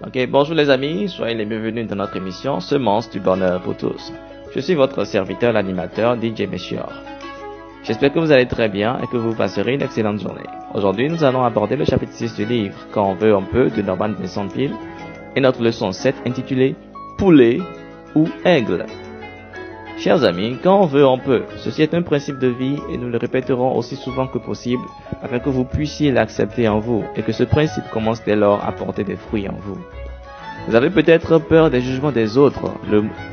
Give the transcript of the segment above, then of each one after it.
Ok, bonjour les amis, soyez les bienvenus dans notre émission Semences du bonheur pour tous. Je suis votre serviteur, l'animateur DJ Meshior. J'espère que vous allez très bien et que vous passerez une excellente journée. Aujourd'hui, nous allons aborder le chapitre 6 du livre Quand on veut on peut de Norman Vincent Peale et notre leçon 7 intitulée Poulet ou aigle. Chers amis, quand on veut on peut. Ceci est un principe de vie et nous le répéterons aussi souvent que possible afin que vous puissiez l'accepter en vous et que ce principe commence dès lors à porter des fruits en vous. Vous avez peut-être peur des jugements des autres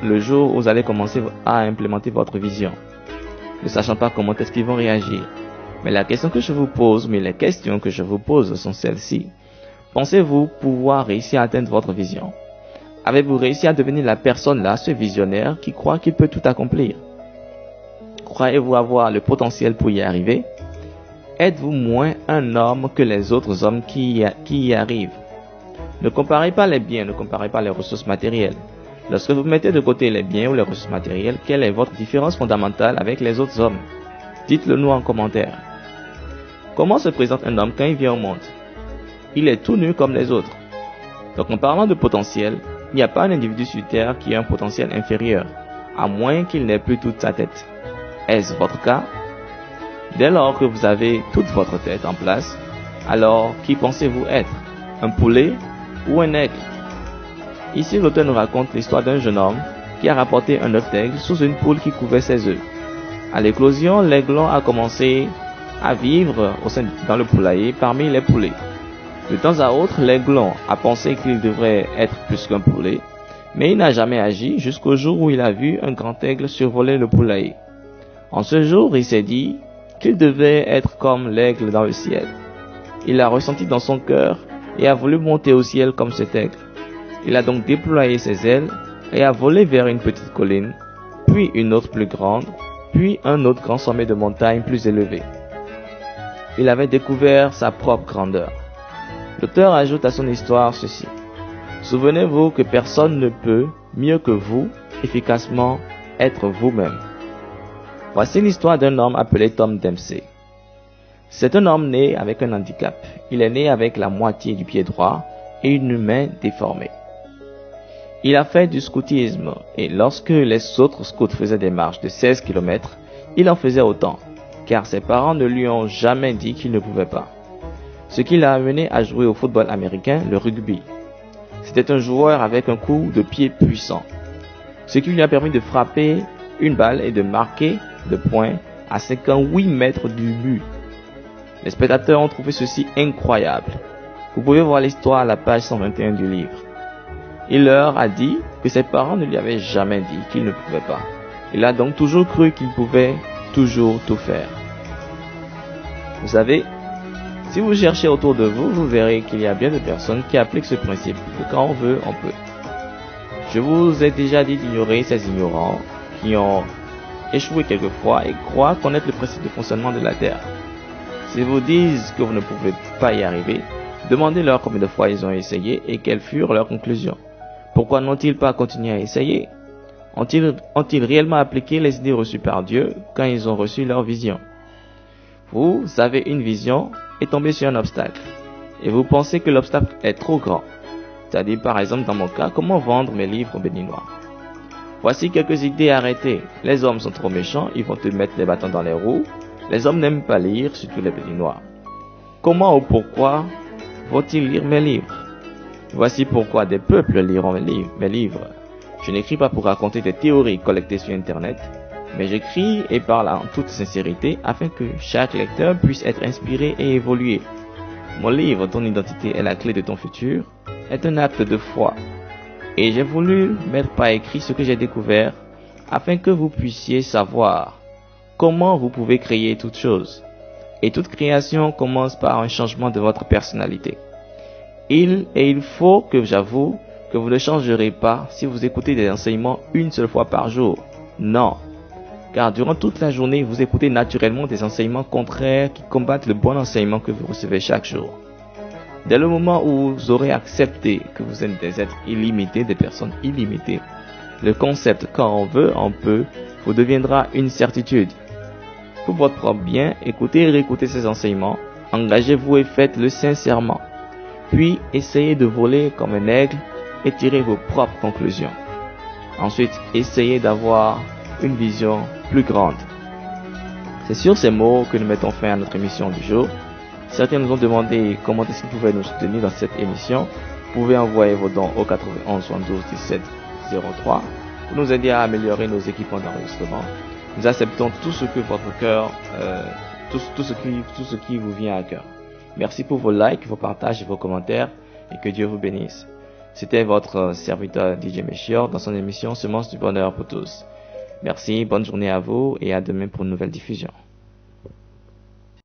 le jour où vous allez commencer à implémenter votre vision, ne sachant pas comment est-ce qu'ils vont réagir. Mais les questions que je vous pose sont celles-ci. Pensez-vous pouvoir réussir à atteindre votre vision? Avez-vous réussi à devenir la personne là, ce visionnaire qui croit qu'il peut tout accomplir? Croyez-vous avoir le potentiel pour y arriver? Êtes-vous moins un homme que les autres hommes qui y arrivent? Ne comparez pas les biens, ne comparez pas les ressources matérielles. Lorsque vous mettez de côté les biens ou les ressources matérielles, quelle est votre différence fondamentale avec les autres hommes? Dites-le nous en commentaire. Comment se présente un homme quand il vient au monde? Il est tout nu comme les autres. Donc en parlant de potentiel, il n'y a pas un individu sur Terre qui a un potentiel inférieur, à moins qu'il n'ait plus toute sa tête. Est-ce votre cas? Dès lors que vous avez toute votre tête en place, alors qui pensez-vous être? Un poulet ou un aigle? Ici, l'auteur nous raconte l'histoire d'un jeune homme qui a rapporté un œuf d'aigle sous une poule qui couvait ses œufs. À l'éclosion, l'aiglon a commencé à vivre dans le poulailler parmi les poulets. De temps à autre, l'aiglon a pensé qu'il devrait être plus qu'un poulet, mais il n'a jamais agi jusqu'au jour où il a vu un grand aigle survoler le poulailler. En ce jour, il s'est dit qu'il devait être comme l'aigle dans le ciel. Il l'a ressenti dans son cœur et a voulu monter au ciel comme cet aigle. Il a donc déployé ses ailes et a volé vers une petite colline, puis une autre plus grande, puis un autre grand sommet de montagne plus élevé. Il avait découvert sa propre grandeur. L'auteur ajoute à son histoire ceci. Souvenez-vous que personne ne peut, mieux que vous, efficacement être vous-même. Voici l'histoire d'un homme appelé Tom Dempsey. C'est un homme né avec un handicap. Il est né avec la moitié du pied droit et une main déformée. Il a fait du scoutisme et lorsque les autres scouts faisaient des marches de 16 km, il en faisait autant, car ses parents ne lui ont jamais dit qu'il ne pouvait pas. Ce qui l'a amené à jouer au football américain, le rugby. C'était un joueur avec un coup de pied puissant, ce qui lui a permis de frapper une balle et de marquer de points à 58 mètres du but. Les spectateurs ont trouvé ceci incroyable. Vous pouvez voir l'histoire à la page 121 du livre. Il leur a dit que ses parents ne lui avaient jamais dit qu'il ne pouvait pas. Il a donc toujours cru qu'il pouvait toujours tout faire. Vous savez, si vous cherchez autour de vous, vous verrez qu'il y a bien de personnes qui appliquent ce principe que quand on veut, on peut. Je vous ai déjà dit d'ignorer ces ignorants qui ont échoué quelquefois et croient connaître le principe de fonctionnement de la Terre. S'ils vous disent que vous ne pouvez pas y arriver, demandez-leur combien de fois ils ont essayé et quelles furent leurs conclusions. Pourquoi n'ont-ils pas continué à essayer? Ont-ils réellement appliqué les idées reçues par Dieu quand ils ont reçu leur vision? Vous avez une vision et tombez sur un obstacle. Et vous pensez que l'obstacle est trop grand. C'est-à-dire, par exemple, dans mon cas, comment vendre mes livres au béninois. Voici quelques idées arrêtées. Les hommes sont trop méchants, ils vont te mettre des bâtons dans les roues. Les hommes n'aiment pas lire, surtout les béninois. Comment ou pourquoi vont-ils lire mes livres? Voici pourquoi des peuples liront mes livres. Je n'écris pas pour raconter des théories collectées sur Internet, mais j'écris et parle en toute sincérité afin que chaque lecteur puisse être inspiré et évoluer. Mon livre, Ton identité est la clé de ton futur, est un acte de foi. Et j'ai voulu mettre par écrit ce que j'ai découvert afin que vous puissiez savoir comment vous pouvez créer toute chose. Et toute création commence par un changement de votre personnalité. Il faut que j'avoue que vous ne changerez pas si vous écoutez des enseignements une seule fois par jour. Non. Car durant toute la journée, vous écoutez naturellement des enseignements contraires qui combattent le bon enseignement que vous recevez chaque jour. Dès le moment où vous aurez accepté que vous êtes des êtres illimités, des personnes illimitées, le concept quand on veut, on peut, vous deviendra une certitude. Pour votre propre bien, écoutez et réécoutez ces enseignements, engagez-vous et faites-le sincèrement. Puis, essayez de voler comme un aigle et tirez vos propres conclusions. Ensuite, essayez d'avoir une vision plus grande. C'est sur ces mots que nous mettons fin à notre émission du jour. Certains nous ont demandé comment est-ce qu'ils pouvaient nous soutenir dans cette émission. Vous pouvez envoyer vos dons au 91 72 17 03 pour nous aider à améliorer nos équipements d'enregistrement. Nous acceptons tout ce que votre cœur, tout ce qui vous vient à cœur. Merci pour vos likes, vos partages et vos commentaires et que Dieu vous bénisse. C'était votre serviteur DJ Melchior dans son émission Semences du bonheur pour tous. Merci, bonne journée à vous et à demain pour une nouvelle diffusion.